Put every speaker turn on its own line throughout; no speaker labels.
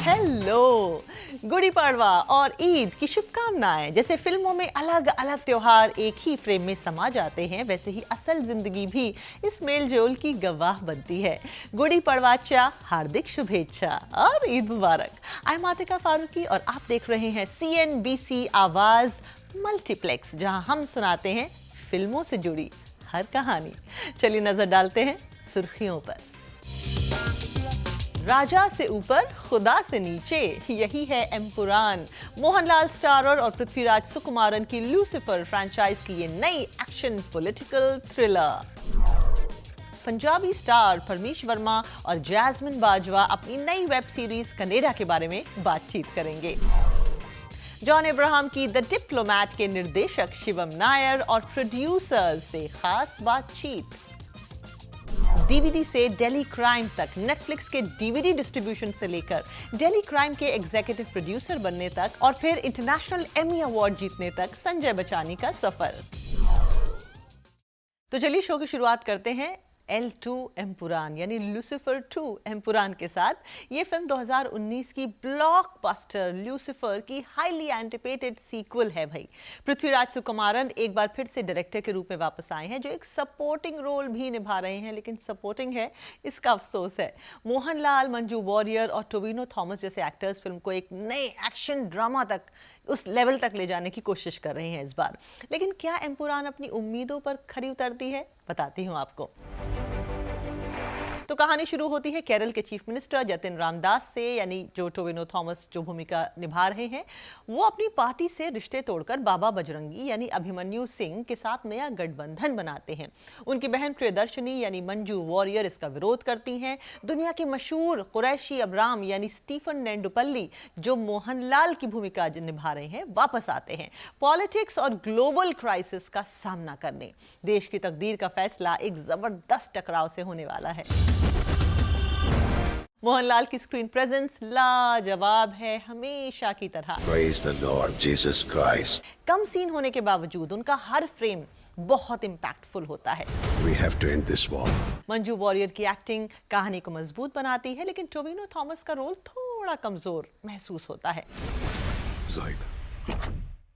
Hello, Gudi Padwa और ईद की शुभकामनाएं। जैसे फिल्मों में अलग अलग त्योहार एक ही फ्रेम में समा जाते हैं, वैसे ही असल जिंदगी भी इस मेलजोल की गवाह बनती है। गुड़ी पड़वाच्या हार्दिक शुभेच्छा और ईद मुबारक। आई एम आतिका फारूकी और आप देख रहे हैं CNBC आवाज मल्टीप्लेक्स, जहां हम सुनाते हैं फिल्मों से जुड़ी हर कहानी। चलिए नजर डालते हैं सुर्खियों पर। राजा से ऊपर खुदा से नीचे, यही है एम्पुरान। मोहनलाल स्टारर और पृथ्वीराज सुकुमारन की लूसिफर फ्रैंचाइज की ये नई action political thriller. Punjabi star Parmish Verma और जैस्मिन बाजवा अपनी नई वेब सीरीज कनेडा के बारे में बातचीत करेंगे। जॉन अब्राहम की द डिप्लोमैट के निर्देशक शिवम नायर और प्रोड्यूसर से खास बातचीत। डीवीडी से डेली क्राइम तक, नेटफ्लिक्स के डीवीडी डिस्ट्रीब्यूशन से लेकर डेली क्राइम के एग्जीक्यूटिव प्रोड्यूसर बनने तक और फिर इंटरनेशनल एमी अवार्ड जीतने तक संजय बचानी का सफर। तो चलिए शो की शुरुआत करते हैं L2 एम्पुरान यानी लूसिफर 2 एम्पुरान के साथ। ये फिल्म 2019 की ब्लॉकबस्टर लूसिफर की हाईली एंटिसिपेटेड सीक्वल है भाई। पृथ्वीराज सुकुमारन एक बार फिर से डायरेक्टर के रूप में वापस आए हैं, जो एक सपोर्टिंग रोल भी निभा रहे हैं, लेकिन सपोर्टिंग है इसका अफसोस है। मोहनलाल, मंजू वॉरियर और टोविनो थॉमस जैसे एक्टर्स फिल्म को एक नए एक्शन ड्रामा तक, उस लेवल तक ले जाने की कोशिश कर रहे हैं इस बार। लेकिन क्या एम्पुरान अपनी उम्मीदों पर खरी उतरती है? बताती हूँ आपको। तो कहानी शुरू होती है केरल के चीफ मिनिस्टर जतिन रामदास से, यानी जो टोविनो थॉमस जो भूमिका निभा रहे हैं, वो अपनी पार्टी से रिश्ते तोड़कर बाबा बजरंगी यानी अभिमन्यु सिंह के साथ नया गठबंधन बनाते हैं। उनकी बहन प्रियदर्शनी यानी मंजू वॉरियर इसका विरोध करती हैं। दुनिया के मशहूर कुरैशी अब्राम यानी स्टीफन नेंडुपल्ली, जो मोहनलाल की भूमिका निभा रहे हैं, वापस आते हैं पॉलिटिक्स और ग्लोबल क्राइसिस का सामना करने। देश की तकदीर का फैसला एक जबरदस्त टकराव से होने वाला है। मोहनलाल की स्क्रीन प्रेजेंस लाजवाब है, हमेशा की तरह।
Praise the Lord Jesus Christ.
कम सीन होने के बावजूद उनका हर फ्रेम बहुत इम्पैक्टफुल होता है।
We have to end this war.
Manju warrior की एक्टिंग कहानी को मजबूत बनाती है, लेकिन टोविनो थॉमस का रोल थोड़ा कमजोर महसूस होता है।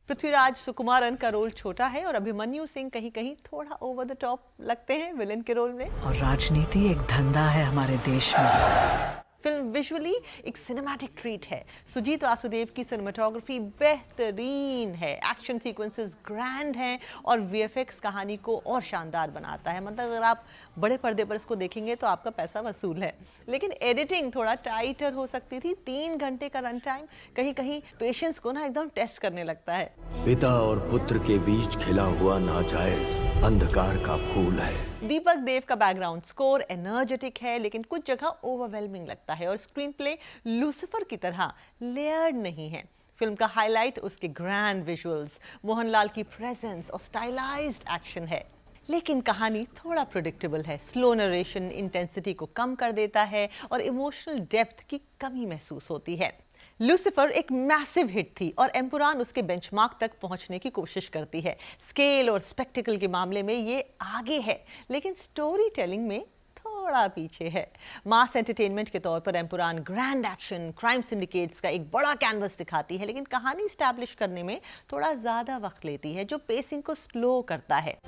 पृथ्वीराज सुकुमारन का रोल छोटा है और अभिमन्यु सिंह कहीं कहीं थोड़ा ओवर द टॉप लगते हैं विलेन के रोल में।
और राजनीति एक धंधा है हमारे देश में।
फिल्म विजुअली एक सिनेमैटिक ट्रीट है। सुजीत वासुदेव की सिनेमाटोग्राफी बेहतरीन है, एक्शन सीक्वेंसेस ग्रैंड हैं और VFX कहानी को और शानदार बनाता है। मतलब अगर आप बड़े पर्दे पर इसको देखेंगे तो आपका पैसा वसूल है। लेकिन एडिटिंग थोड़ा टाइटर हो सकती थी। 3 घंटे का रन टाइम कहीं कहीं पेशेंस को ना एकदम टेस्ट करने लगता है।
पिता और पुत्र के बीच खिला हुआ नाजायज अंधकार का फूल है।
दीपक देव का बैकग्राउंड स्कोर एनर्जेटिक है, लेकिन कुछ जगह ओवरवेलमिंग लगता है और स्क्रीन प्ले लूसिफर की तरह लेयर्ड नहीं है। फिल्म का हाईलाइट उसके ग्रैंड विजुअल्स, मोहनलाल की प्रेजेंस और स्टाइलाइज्ड एक्शन है। लेकिन कहानी थोड़ा प्रेडिक्टेबल है। स्लो नरेशन इंटेंसिटी को कम कर देता है और इमोशनल डेप्थ की कमी महसूस होती है। लूसिफर एक मैसिव हिट थी और एम्पुरान उसके बेंचमार्क तक पहुंचने की कोशिश करती है। स्केल और स्पेक्टिकल के मामले में ये आगे है, लेकिन स्टोरी टेलिंग में थोड़ा पीछे है। मास एंटरटेनमेंट के तौर पर Empuraan grand action, crime syndicates का एक बड़ा कैनवस दिखाती है, लेकिन कहानी स्टैब्लिश करने में थोड़ा ज्यादा वक्त लेती है, जो पेसिंग को स्लो करता है।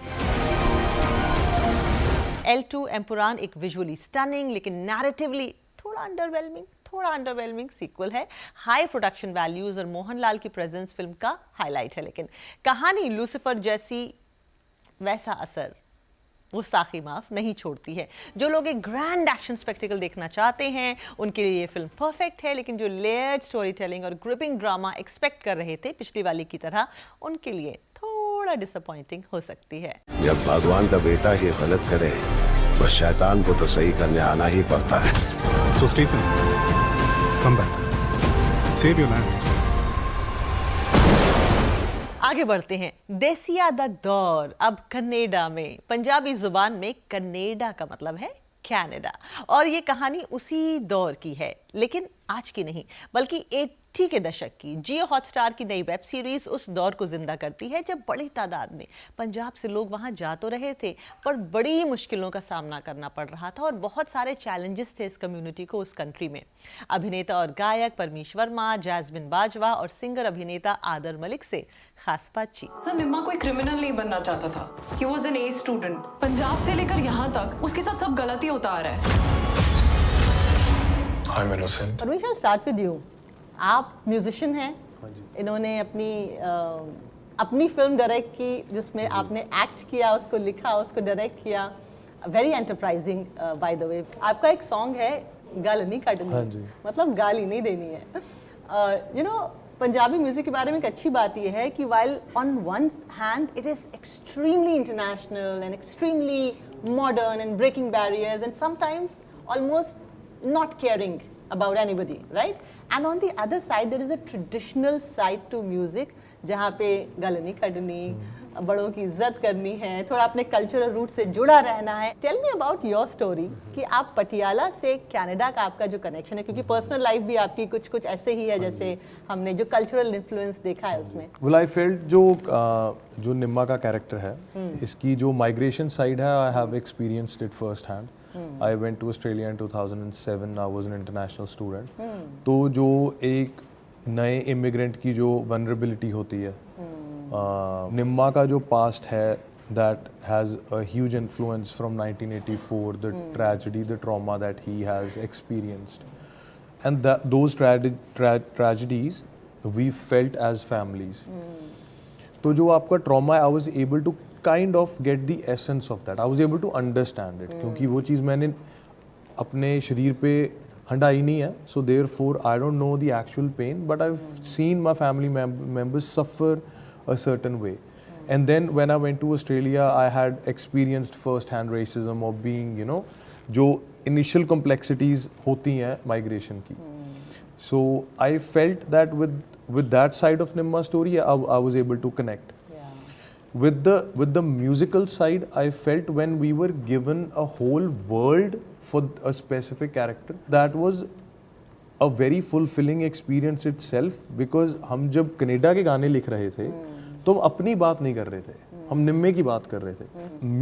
L2 एम्पुरान एक विजुअली स्टनिंग लेकिन नैरेटिवली थोड़ा अंडरवेलमिंग सीक्वल है। हाई प्रोडक्शन वैल्यूज और मोहनलाल की प्रेजेंस फिल्म का हाईलाइट है, लेकिन कहानी लूसिफर जैसी वैसा असर गुस्ताखी माफ नहीं छोड़ती है। जो लोग एक ग्रैंड एक्शन स्पेक्टिकल देखना चाहते हैं उनके लिए ये फिल्म परफेक्ट है, लेकिन जो लेयर्ड स्टोरी टेलिंग और ग्रिपिंग ड्रामा एक्सपेक्ट कर रहे थे पिछली वाली की तरह, उनके लिए थोड़ा डिसअपॉइंटिंग हो सकती है।
जब भगवान का बेटा ही गलत करे तो शैतान को तो सही करने आना ही पड़ता है।
So Stephen, come back. Save your land.
आगे बढ़ते हैं। देसिया द दौर अब कन्नेडा में। पंजाबी जुबान में कन्नेडा का मतलब है कनाडा, और ये कहानी उसी दौर की है, लेकिन आज की नहीं बल्कि 80 के दशक की जियो हॉटस्टार की नई वेब सीरीज उस दौर को जिंदा करती है जब बड़ी तादाद में पंजाब से लोग वहां जा तो रहे थे पर बड़ी मुश्किलों का सामना करना पड़ रहा था और बहुत सारे चैलेंजेस थे इस कम्युनिटी को उस कंट्री में। अभिनेता और गायक परमीश वर्मा, जैस्मिन बाजवा और सिंगर अभिनेता आदर मलिक से खास बातचीत।
सर निम्मा कोई क्रिमिनल नहीं बनना चाहता था। He was an A student. Punjab से लेकर यहाँ तक उसके साथ सब गलती होता आ रहा है।
I'm innocent.
Parmish, I'll start with you. आप म्यूजिशियन हैं। इन्होंने अपनी फिल्म डायरेक्ट की जिसमें आपने एक्ट किया, उसको लिखा, उसको डायरेक्ट किया। Very enterprising by the way. आपका एक सॉन्ग है गाल नहीं काटनी, मतलब गाली नहीं देनी है। यू नो, पंजाबी म्यूजिक के बारे में एक अच्छी बात यह है कि while on one hand it is extremely international and extremely modern and breaking barriers and sometimes almost not caring about anybody, right? And on the other side there is a traditional side to music जहाँ पे गल नहीं कटनी, बड़ों की इज्जत करनी है, थोड़ा अपने कल्चरल रूट से जुड़ा रहना है। Tell me about your story कि आप पटियाला से कनाडा का आपका जो कनेक्शन है, क्योंकि पर्सनल लाइफ भी आपकी कुछ ऐसे ही है जैसे हमने जो कल्चरल इन्फ्लुएंस देखा है उसमें।
Well, I felt जो निम्मा का कैरेक्टर है, इसकी जो माइग्रेशन साइड है, I have experienced it first hand. I went to Australia in 2007. I was an international student. तो जो एक नए इमिग्रेंट की जो वनरेबिलिटी होती है, निम्मा का जो पास्ट है, that has a huge influence from 1984, the tragedy, the trauma that he has experienced, and those tragedies we felt as families. तो जो आपका trauma है, I was able to kind of get the essence of that. I was able to understand it. क्योंकि वो चीज़ मैंने अपने शरीर पे हंडाई नहीं है. So therefore I don't know the actual pain, but I've seen my family members suffer a certain way. And then when I went to Australia, I had experienced first-hand racism of being, you know, जो initial complexities होती हैं migration की. So I felt that with that side of Nimma's story, I was able to connect. With the musical side, I felt when we were given a whole world for a specific character, that was a very fulfilling experience itself, because हम जब Canada के गाने लिख रहे थे तो हम अपनी बात नहीं कर रहे थे, हम निम्मे की बात कर रहे थे.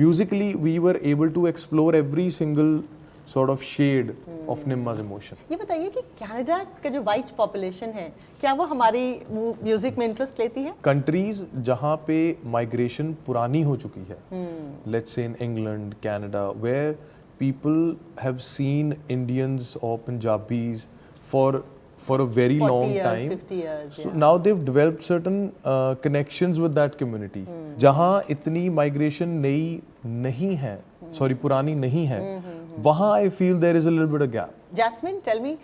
Musically, we were able to explore every single sort of shade of Nimma's emotion.
ये बताइए कि कनाडा का जो वाइट पॉपुलेशन है, क्या वो हमारी म्यूजिक में इंटरेस्ट लेती है?
कंट्रीज जहाँ पे माइग्रेशन पुरानी हो चुकी है, let's say in England, Canada, where people have seen Indians or Punjabis for a very
40
long
years,
time.
50 years,
So
yeah.
now they've developed certain connections with that community. जहाँ इतनी migration नई नहीं है, sorry, पुरानी नहीं है, वहाँ I feel there is a little bit of gap.
Jasmine, tell me,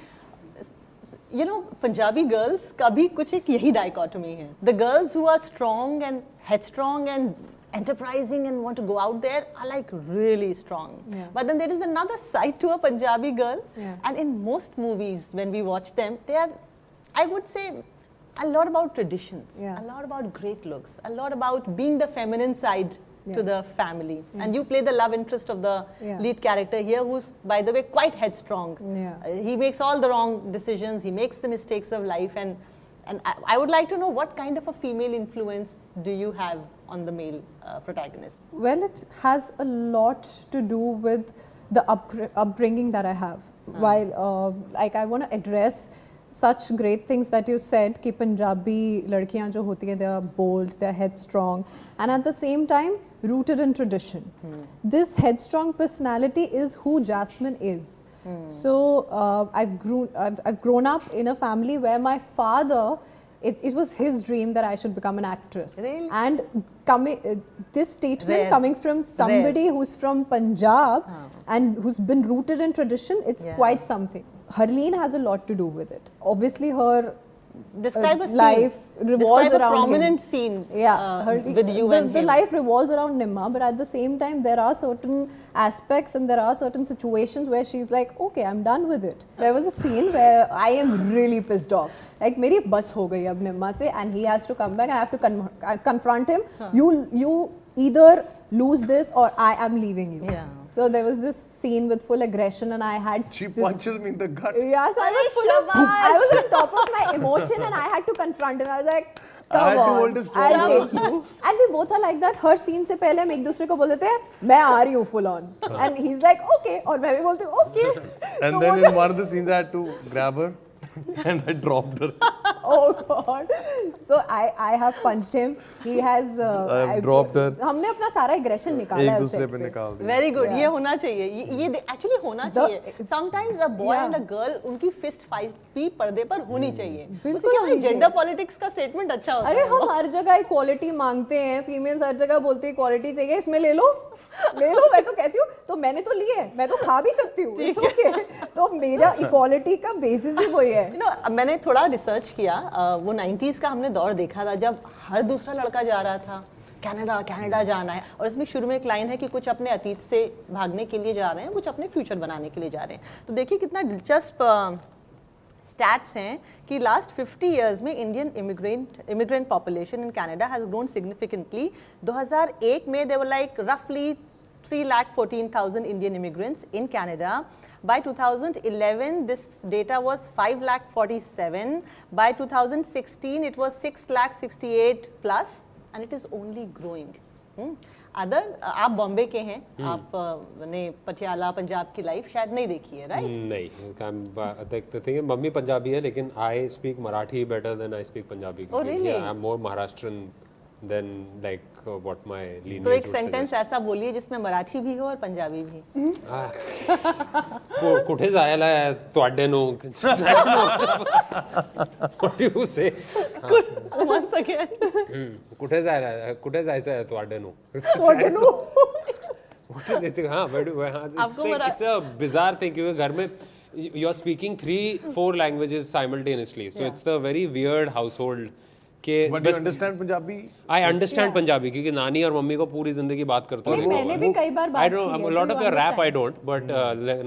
you know, Punjabi girls का भी कुछ एक यही dichotomy है. The girls who are strong and headstrong and enterprising and want to go out there are like really strong.
Yeah.
But then there is another side to a Punjabi girl,
Yeah.
and in most movies when we watch them, they are, I would say, a lot about traditions,
Yeah.
a lot about great looks, a lot about being the feminine side to
Yes.
the family. And you play the love interest of the
Yeah.
lead character here, who's, by the way, quite headstrong.
Yeah.
He makes all the wrong decisions, he makes the mistakes of life, and I would like to know what kind of a female influence do you have on the male protagonist?
Well, it has a lot to do with the upbringing that I have. While like I want to address such great things that you said, कि पंजाबी लड़कियां जो होती हैं, they are bold, they are headstrong, and at the same time rooted in tradition. This headstrong personality is who Jasmine is. So I've grown up in a family where my father, it was his dream that I should become an actress.
Really?
And this statement
Rare.
coming from somebody who's from Punjab and who's been rooted in tradition, it's
Yeah.
quite something. Harleen has a lot to do with it. Obviously, her
Describe a scene.
life revolves
Describe
around
a prominent
him.
scene with you
the,
and
the
him.
life revolves around Nimma, but at the same time there are certain aspects and there are certain situations where she's like, okay, I'm done with it. There was a scene where I am really pissed off. Like, meri bus ho gayi ab Nimma se, and he has to come back and I have to confront him. You either lose this or I am leaving you.
Yeah.
So there was this scene with full aggression, and I had
She
this,
punches me in the gut.
yeah, so I was full of, I was on top of my emotion, and I had to confront him. I was like,
I had
come
to hold
on,
a strong
I'll take you. And we both are like that. Her scene से पहले हम एक दूसरे को बोल देते हैं, मैं आ रही हूँ full on. And he's like, okay, और मैं भी बोलती हूँ, okay.
And
तो
then
वो
in one of the scenes I had to grab her and I dropped her.
Oh God! So I have punched him. He has.
I have dropped her.
हमने अपना सारा aggression निकाला
एक
है
दूसरे
उसे.
पे निकाल दिया.
Very good,
Yeah.
ये होना चाहिए, ये एक्चुअली होना चाहिए. Sometimes a boy
Yeah.
And a girl, उनकी फिस्ट फाइट भी पर्दे पर होनी चाहिए.
बिल्कुल
उससे क्या है,
होनी
जेंडर
चाहिए.
पॉलिटिक्स का स्टेटमेंट अच्छा होता
अरे
है.
हम हर जगह इक्वालिटी मांगते हैं. फीमेल्स हर जगह बोलती है इक्वालिटी चाहिए. इसमें ले लो. मैं तो कहती हूँ. तो मैंने तो ली है. मैं तो खा भी सकती हूँ. It's okay. तो मेरा इक्वालिटी का बेसिस ही वही है.
You know, मैंने थोड़ा रिसर्च किया. वो 90s का हमने दौर देखा था जब हर दूसरा लड़का जा रहा था कनाडा जाना है, और इसमें शुरू में एक लाइन है कि कुछ अपने अतीत से भागने के लिए जा रहे हैं, कुछ अपने फ्यूचर बनाने के लिए जा रहे हैं. तो देखिए कितना दिलचस्प स्टैट्स हैं कि लास्ट 50 इयर्स में Indian immigrant population in Canada has grown significantly. 2001 में दे वर लाइक रफली 3,14,000 Indian immigrants in Canada. By 2011, this data was 5,47,000. By 2016, it was 6,68,000 plus, and it is only growing. Other आप बॉम्बे के हैं, आपने पटियाला पंजाब की लाइफ शायद नहीं देखी है, राइट?
नहीं, the thing is, mummy Punjabi है लेकिन I speak Marathi better than I speak Punjabi.
Oh, really?
Yeah, I'm more Maharashtrian than like what my lineage
तो एक
would
सेंटेंस
suggest.
ऐसा बोलिए जिसमें मराठी भी हो और पंजाबी भी.
कुठे जायला आहे ਤੁਹਾਡੇ ਨੂੰ? What do you say?
Once again.
कुठे जायचं आहे ਤੁਹਾਡੇ ਨੂੰ? What is it? हाँ, it's a bizarre thing क्योंकि घर में you're speaking 3-4 languages simultaneously, so
Yeah.
it's the very weird household. कि
But you understand Punjabi?
I understand Punjabi क्योंकि नानी और मम्मी को पूरी जिंदगी बात करता हूँ.
मैंने भी कई बार
I
बात
don't
की
know
है.
a lot
Do
of
you
your rap I
understand?
don't, but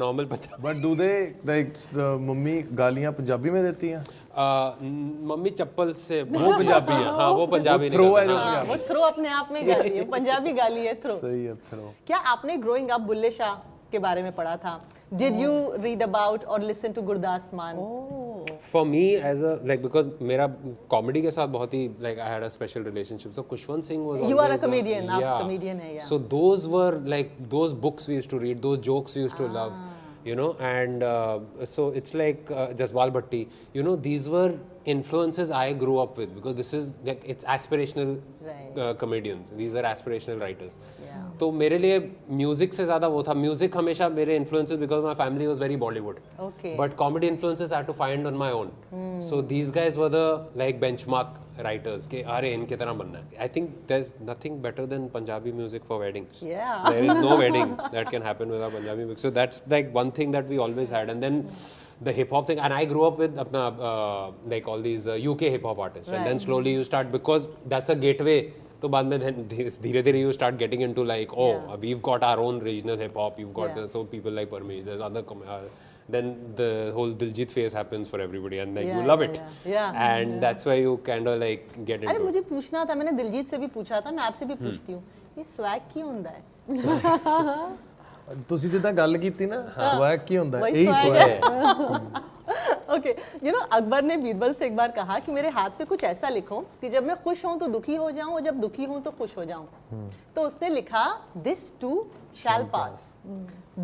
normal Punjabi.
But do they like the mummy गालियाँ पंजाबी में देती हैं?
मम्मी चप्पल से वो पंजाबी है. हाँ, वो पंजाबी
throw है
निकलता
जो
है.
हाँ, वो थ्रो अपने आप में गाली है, पंजाबी गाली है थ्रो.
सही है throw.
क्या आपने ग्रोइंग अप बुल्ले शाह के बारे में पढ़ा था? Did you read about or listen to Gurdas मान?
For me as a like because मेरा कॉमेडी के साथ बहुत ही like I had a special relationship. So Kushwant Singh was
You are a
always
comedian, आप
yeah.
comedian है, yeah.
So those were like those books we used to read, those jokes we used to love, you know, and so it's like Jaswal Bhatti, you know, these were influences I grew up with because this is like it's aspirational comedians. These are aspirational writers. तो मेरे लिए music से ज़्यादा वो था. Music हमेशा मेरे influences because my family was very Bollywood, but comedy influences I had to find on my own. So these guys were the like benchmark writers के अरे इनकी तरह बनना है. I think there is nothing better than Punjabi music for weddings. There is no wedding that can happen with Punjabi music. So that's like one thing that we always had. And then the hip hop thing, and I grew up with like all these UK hip hop artists, and then slowly you start because that's a gateway. तो बाद में धीरे धीरे you start getting into like we've got our own regional hip hop. You've got so people like Parmesh. There's other then the whole Diljit phase happens for everybody, and like you love it. And that's why you kind of like get into.
अरे मुझे पूछना था, मैंने दिलजीत से भी पूछा था, मैं आपसे भी पूछती हूँ, ये स्वैग क्यों होता है?
ਤੁਸੀਂ ਜਿੱਦਾਂ ਗੱਲ ਕੀਤੀ ਨਾ swag ਕੀ ਹੁੰਦਾ
वही
ਇਹੀ
swag
swag
है. ओके, यू नो अकबर ने बीरबल से एक बार कहा कि मेरे हाथ पे कुछ ऐसा लिखो कि जब मैं खुश हूं तो दुखी हो जाऊं और जब दुखी हूं तो खुश हो जाऊं. तो उसने लिखा this too shall pass.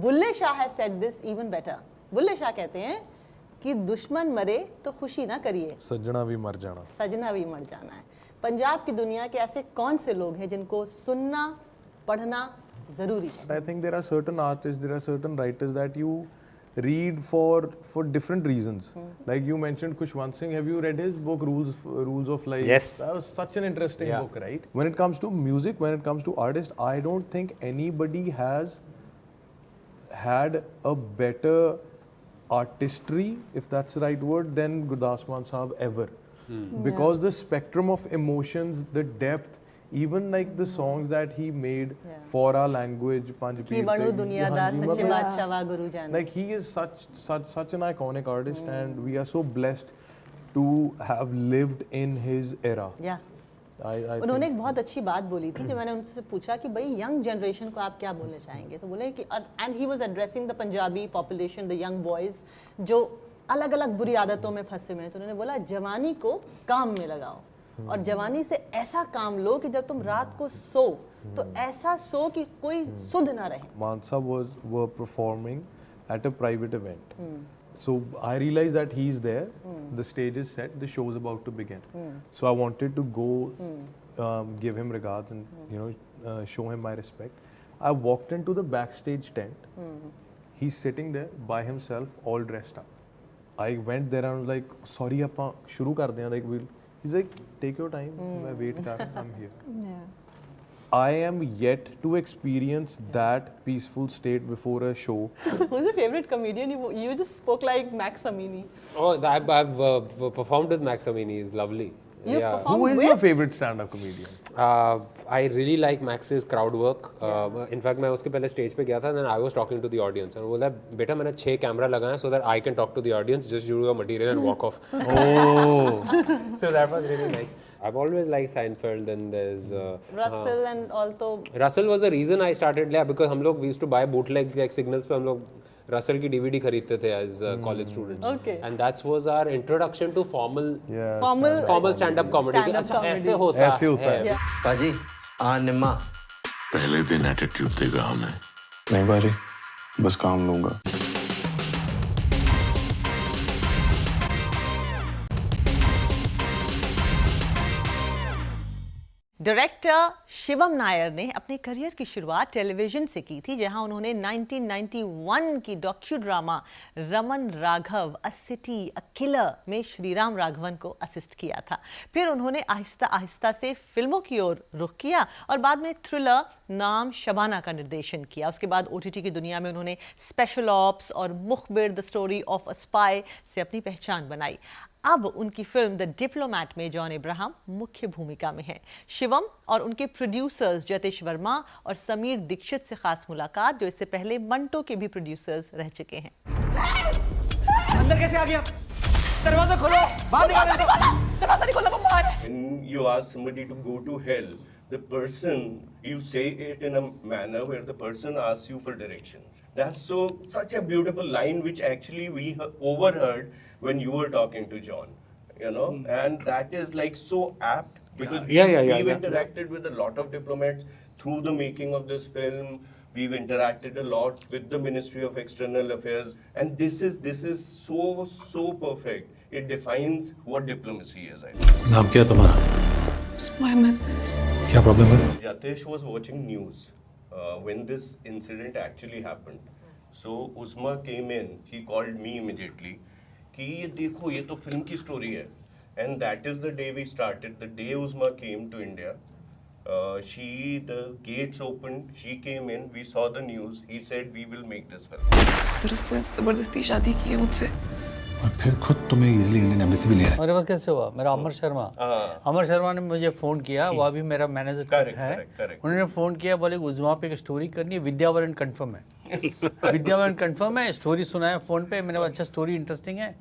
Bulleh Shah has said this even better. Bulleh Shah कहते हैं कि दुश्मन मरे तो खुशी ना करिए,
सजना भी मर जाना,
सजना भी मर जाना है. पंजाब की दुनिया के ऐसे कौन से लोग हैं जिनको सुनना पढ़ना जरूरी है?
I think there are certain artists, there are certain writers that you read for different reasons. Like you mentioned Kushwant Singh. Have you read his book Rules of Life?
Yes.
That was such an interesting book, right? When it comes to music, when it comes to artists, I don't think anybody has had a better artistry, if that's the right word, than Gurdas Maan Sahab ever. Because the spectrum of emotions, the depth, even like the songs that he made for our language,
की बड़ू दुनियादार सच्चे बादशाह वा गुरु जाने.
like he is such an iconic artist, and we are so blessed to have lived in his era.
उन्होंने एक बहुत अच्छी बात बोली थी जब मैंने उनसे पूछा कि भाई यंग जनरेशन को आप क्या बोलना चाहेंगे, तो बोले कि and he was addressing the Punjabi population, the young boys जो अलग अलग बुरी आदतों में फंसे हुए हैं, तो उन्होंने बोला जवानी को काम में लगाओ और जवानी से ऐसा काम लो कि जब तुम रात को सो तो ऐसा सो कि कोई सुध ना रहे.
Mansa were performing at a private event. So I realized that he's there, the stage is set, the show is about to begin. So I wanted to go give him regards and show him my respect. I walked into the backstage tent. He's sitting there by himself, all dressed up. I went there and was like, sorry, appa shuru kar dein, like he's like, take your time, main wait kar raha, I'm here.
Yeah.
I am yet to experience that peaceful state before a show.
Who's your favorite comedian? You just spoke like Max Amini.
Oh, I've performed with Max Amini. He's lovely.
You've performed
Who is
with?
your favorite stand-up comedian?
I really like Max's crowd work. In fact, मैं उसके पहले stage पे गया था, then I was talking to the audience and बोला बेटा मैंने 6 camera लगाए so that I can talk to the audience, just do your material and walk off.
Oh.
So that was really nice. I've always liked Seinfeld, and there's
Russell and also.
Russell was the reason I started, yeah, because हम लोग we used to buy bootleg like signals पे हम लोग Russell की DVD खरीदते थे as college students.
Okay.
And that was our introduction to formal
Formal
stand-up comedy.
stand-up
अच्छा
comedy.
ऐसे होता
ऐसे होता है.
Yeah.
पाजी निम्मा
पहले दिन एटीट्यूड देगा हमें.
नहीं बारी, बस काम लूंगा.
डायरेक्टर शिवम नायर ने अपने करियर की शुरुआत टेलीविजन से की थी, जहां उन्होंने 1991 की docu drama Raman Raghav a city a killer में श्रीराम राघवन को असिस्ट किया था. फिर उन्होंने आहिस्ता आहिस्ता से फिल्मों की ओर रुख किया और बाद में थ्रिलर नाम शबाना का निर्देशन किया. उसके बाद OTT की दुनिया में उन्होंने स्पेशल ऑप्स और मुखबिर the story of a spy से अपनी पहचान बनाई. अब उनकी फिल्म द डिप्लोमैट में जॉन अब्राहम मुख्य भूमिका में हैं. शिवम और उनके प्रोड्यूसर्स जतेश वर्मा और समीर दीक्षित से खास मुलाकात, जो इससे पहले मंटो के भी प्रोड्यूसर्स रह चुके हैं.
अंदर कैसे आ गया? दरवाजा खोलो, बाहर निकालो.
दरवाजा नहीं खोला, बाहर.
When you ask somebody to go to hell, the person, you say it in a manner where the person asks you for directions. That's such a beautiful line which actually we overheard when you were talking to John, and that is like so apt because we've interacted with a lot of diplomats through the making of this film. We've interacted a lot with the Ministry of External Affairs, and this is so perfect. It defines what diplomacy is. I think.
नाम क्या तुम्हारा?
Smile.
क्या problem है?
Jatesh was watching news when this incident actually happened. So Uzma came in. He called me immediately. कि ये देखो ये तो फिल्म की स्टोरी है. And that is the day we started. The day Uzma came to India, the gates opened. She came in. We saw the news. He said we will make this film.
Sir उसने जबरदस्ती शादी की है मुझसे.
और फिर खुद तुम्हें इजीली इंडियन एम्बेसी भी ले आया.
मेरे पास कैसे हुआ? मेरा अमर शर्मा ने मुझे फ़ोन किया, वो अभी मेरा मैनेजर है. उन्होंने फ़ोन किया, बोले उज़मा पे एक स्टोरी करनी है, विद्यावरण कंफर्म है. विद्यावरण कंफर्म है, स्टोरी सुनाया फ़ोन पे. मैंने बोला अच्छा स्टोरी इंटरेस्टिंग है.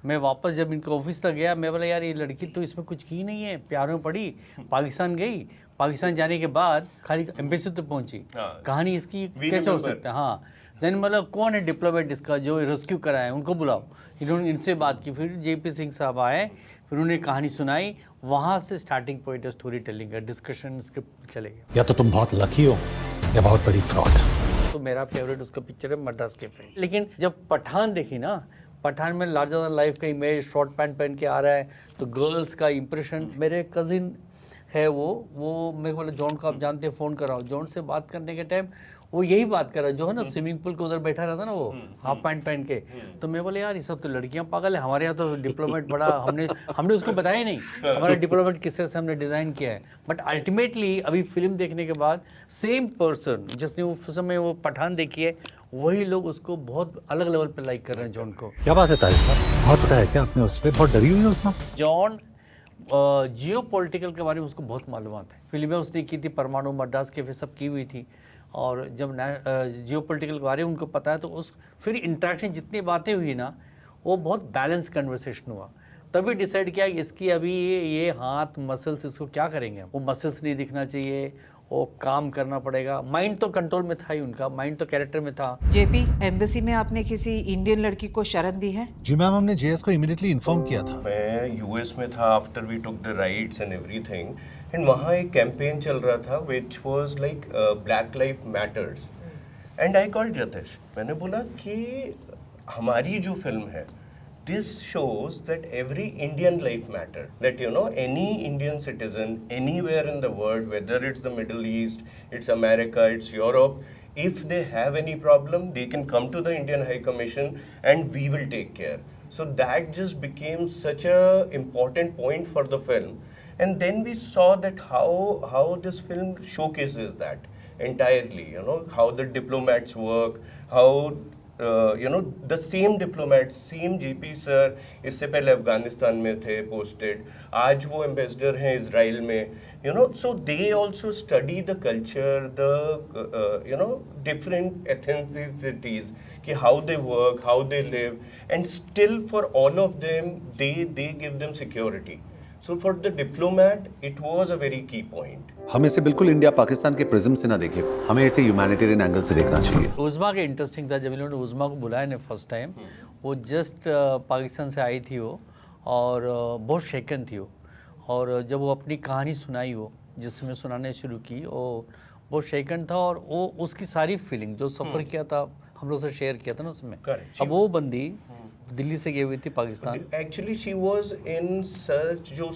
मैं वापस जब इनके ऑफिस तक गया, मैं बोला यार ये लड़की तो इसमें कुछ की नहीं है, प्यार में पड़ी, पाकिस्तान गई. पाकिस्तान जाने के बाद खाली एम्बेसी तक पहुंची. कहानी इसकी कैसे हो सकता है? हाँ. देन मतलब कौन है डिप्लोमेट इसका जो रेस्क्यू कराए, उनको बुलाओ. इन्होंने इनसे बात की. फिर JP सिंह साहब आए, फिर उन्होंने कहानी सुनाई. वहाँ से स्टार्टिंग पॉइंट है स्टोरी टेलिंग का. डिस्कशन स्क्रिप्ट चले गए.
या तो तुम बहुत लकी हो या बहुत बड़ी फ्रॉड.
तो मेरा फेवरेट उसका पिक्चर है मद्रास कैफे. लेकिन जब पठान देखी ना, पठान में लार्जर देन लाइफ का इमेज, शॉर्ट पैंट पहन के आ रहा है, तो गर्ल्स का इंप्रेशन. मेरे कजिन है वो मेरे को बोला जॉन को आप जानते हैं, फ़ोन कराओ. जॉन से बात करने के टाइम वो यही बात कर रहा है, जो है ना स्विमिंग पूल के उधर बैठा रहता ना वो हाफ पैंट पहन के. तो मैं बोले यार ये सब तो लड़कियां पागल है, हमारे यहाँ तो डिप्लोमेट बड़ा. हमने उसको बताया नहीं हमारा डिप्लोमेट किस तरह से हमने डिज़ाइन किया है. बट अल्टीमेटली अभी फिल्म देखने के बाद सेम पर्सन जिसने उस समय वो पठान देखी है, वही लोग उसको बहुत अलग लेवल पे लाइक कर रहे हैं जॉन को.
क्या बात है तारिक साहब, बहुत पता है क्या आपने उस पर? बहुत डरी हुई है उसमें.
जॉन जियो पॉलिटिकल के बारे में उसको बहुत मालूमात है. फिल्में उसने की थी, परमाणु, मद्रास कैफे सब की हुई थी. और जब जियो पॉलिटिकल के बारे में उनको पता है, तो उस फिर इंटरेक्शन जितनी बातें हुई ना, वो बहुत बैलेंस कन्वर्सेशन हुआ. तभी डिसाइड किया कि इसकी अभी ये हाथ मसल्स इसको क्या करेंगे, वो मसल्स नहीं दिखना चाहिए, वो काम करना पड़ेगा। माइंड तो कंट्रोल में था ही उनका, माइंड तो कैरेक्टर में था।
जेपी, एम्बेसी में आपने किसी इंडियन लड़की को शरण दी है?
जी मैम, हमने जेएस को इमीडिएटली इन्फॉर्म किया था।
मैं यूएस में था after we took the rights and everything, and वहाँ एक कैंपेन चल रहा था which was like black life matters, and I called Jatesh. मैंने बोला कि हमारी जो फिल्म है, this shows that every Indian life matter, that you know any Indian citizen anywhere in the world, whether it's the Middle East, it's America, it's Europe, if they have any problem, they can come to the Indian High Commission and we will take care. So that just became such a important point for the film, and then we saw that how this film showcases that entirely, you know, how the diplomats work, how you know, the same diplomats, same JP sir इससे पहले अफगानिस्तान में थे posted, आज वो ambassador हैं Israel में, you know, so they also study the culture, the you know, different ethnicities, कि how they work, how they live, and still for all of them they give them security. So for the diplomat, it was a very key point.
हम इसे बिल्कुल India Pakistan के prism से ना देखें, हमें इसे ह्यूमैनिटेरियन एंगल से देखना चाहिए।
उज़्मा के इंटरेस्टिंग था, जब इन्होंने उज़्मा को बुलाया ने फर्स्ट टाइम, वो जस्ट पाकिस्तान से आई थी वो, और बहुत शेकन थी वो, और जब वो अपनी कहानी सुनाई वो, जिसमें सुनाने शुरू की, वो बहुत शेकन था, और वो उसकी सारी फीलिंग जो सफ़र किया था हम लोग से शेयर किया था ना उसमें। अब वो बंदी दिल्ली से गई हुई थी Pakistan.
Actually she was in search, जो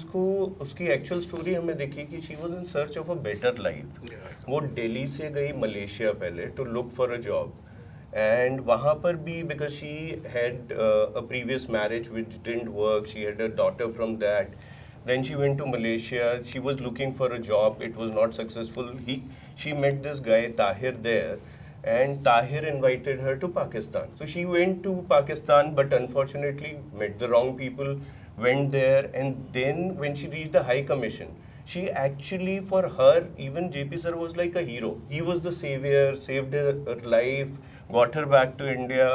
उसकी एक्चुअल स्टोरी हमें देखी कि she was in search of a better life. वो दिल्ली से गई मलेशिया पहले to look for a job, and वहाँ पर भी because she had a previous marriage which didn't work, she had a daughter from that, then she went to Malaysia, she was looking for a job, it was not successful. She met this guy Tahir there, and Tahir invited her to Pakistan. So she went to Pakistan, but unfortunately met the wrong people, went there, and then when she reached the High Commission, she actually, for her, even JP sir was like a hero. He was the savior, saved her life, got her back to India.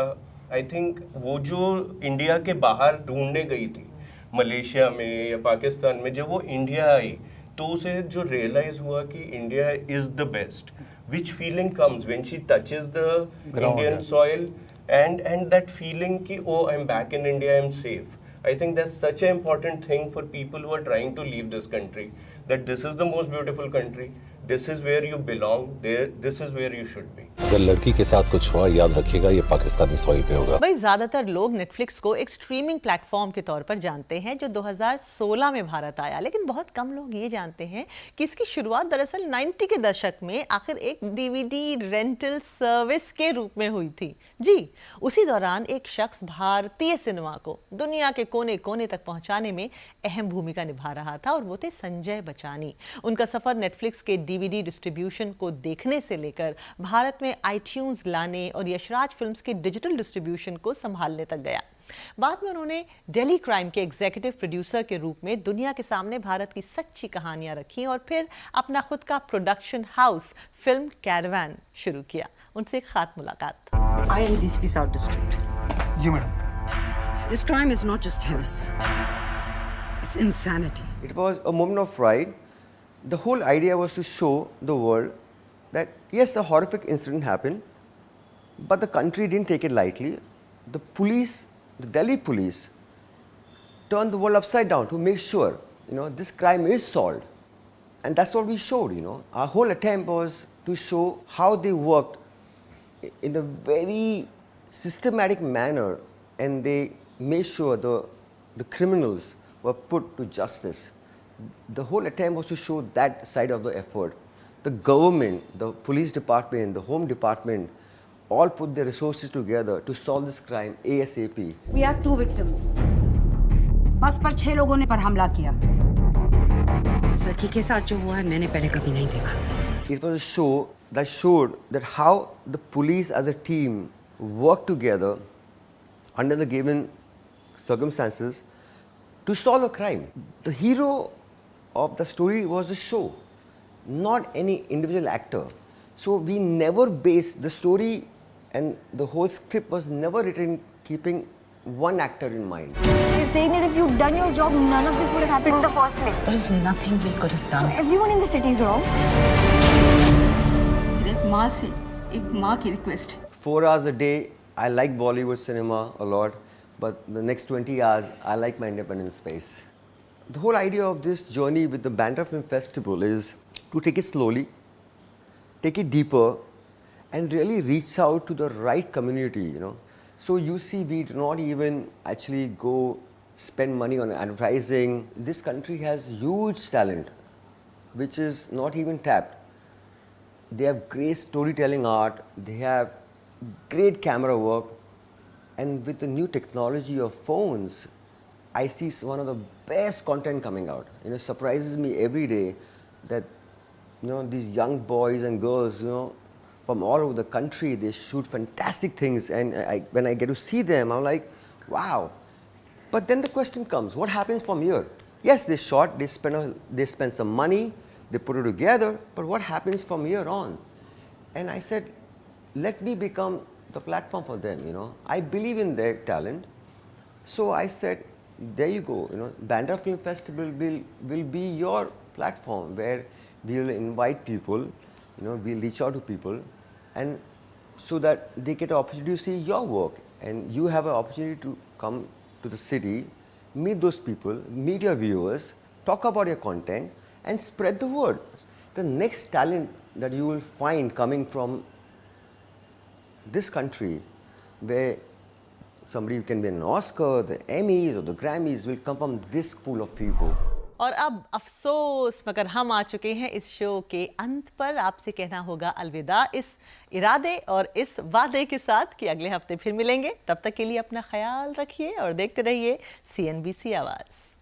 I think वो जो India के बाहर ढूंढने गई थी Malaysia में या पाकिस्तान में, जब वो इंडिया आई तो उसे जो रियलाइज हुआ कि India is the best, which feeling comes when she touches the Indian soil, and that feeling ki oh, I'm back in India, I'm safe. I think that's such an important thing for people who are trying to leave this country, that this is the most beautiful country, this is where you belong, this is where you should be.
अगर लड़की के साथ कुछ हुआ, याद रखिएगा ये Pakistani soil पे होगा।
भाई ज्यादातर लोग नेटफ्लिक्स को एक स्ट्रीमिंग प्लेटफॉर्म के तौर पर जानते हैं जो 2016 में भारत आया, लेकिन बहुत कम लोग ये जानते हैं कि इसकी शुरुआत दरअसल 90 के दशक में आखिर एक डीवीडी रेंटल सर्विस के रूप में हुई थी। जी, उसी दौरान एक शख्स भारतीय सिनेमा को दुनिया के कोने कोने तक पहुंचाने में अहम भूमिका निभा रहा था, और वो थे संजय बचानी। उनका सफर नेटफ्लिक्स के डीवीडी डिस्ट्रीब्यूशन को देखने से लेकर भारत में आईट्यून्स लाने और यशराज फिल्म्स के डिजिटल डिस्ट्रीब्यूशन को संभालने तक गया। बाद में उन्होंने दिल्ली क्राइम के एग्जीक्यूटिव प्रोड्यूसर के रूप में दुनिया के सामने भारत की सच्ची कहानियां रखी, और फिर अपना खुद का प्रोडक्शन हाउस फिल्म कैरवान शुरू किया। उनसे खास मुलाकात।
I am DCP south district.
जी madam.
This crime is not just heinous, it's insanity.
It was a moment of pride. The whole idea was to show the world that yes, a horrific incident happened, but the country didn't take it lightly. The police, the Delhi police, turned the world upside down to make sure, you know, this crime is solved. And that's what we showed, you know. Our whole attempt was to show how they worked in a very systematic manner, and they made sure the criminals were put to justice. The whole attempt was to show that side of the effort. The government, the police department, the home department, all put their resources together to solve this crime ASAP.
We have 2 victims. बस पर 6 लोगों ने पर हमला किया। इस लड़की के साथ जो हुआ है मैंने पहले कभी नहीं देखा।
It was a show that showed that how the police as a team worked together under the given circumstances to solve a crime. The hero of the story was the show, not any individual actor. So we never based the story, and the whole script was never written keeping one actor in mind.
You're saying that if you'd done your job, none of this would have happened in the first place.
There is nothing we could have done.
So everyone in the city is wrong.
एक माँ से एक माँ की request
4 hours a day, I like Bollywood cinema a lot, but the next 20 hours, I like my independent space. The whole idea of this journey with the Bandra Film Festival is to take it slowly, take it deeper, and really reach out to the right community, you know. So you see, we do not even actually go spend money on advertising. This country has huge talent, which is not even tapped. They have great storytelling art, they have great camera work, and with the new technology of phones, I see one of the best content coming out. You know, it surprises me every day that, you know, these young boys and girls, you know, from all over the country, they shoot fantastic things, and when I get to see them, I'm like, wow. But then the question comes, what happens from here? Yes, they shot, they spend some money, they put it together, but what happens from here on? And I said, let me become the platform for them, you know. I believe in their talent. So I said, there you go, you know, Bandra Film Festival will be your platform where we will invite people, you know, we'll reach out to people, and so that they get an opportunity to see your work, and you have an opportunity to come to the city, meet those people, meet your viewers, talk about your content, and spread the word. The next talent that you will find coming from this country, where somebody who can be an Oscar, the Emmys or the Grammys, will come from this pool of people.
और अब अफसोस मगर हम आ चुके हैं इस show के अंत पर। आपसे कहना होगा अलविदा इस इरादे और इस वादे के साथ कि अगले हफ्ते फिर मिलेंगे। तब तक के लिए अपना ख्याल रखिए और देखते रहिए CNBC आवाज़।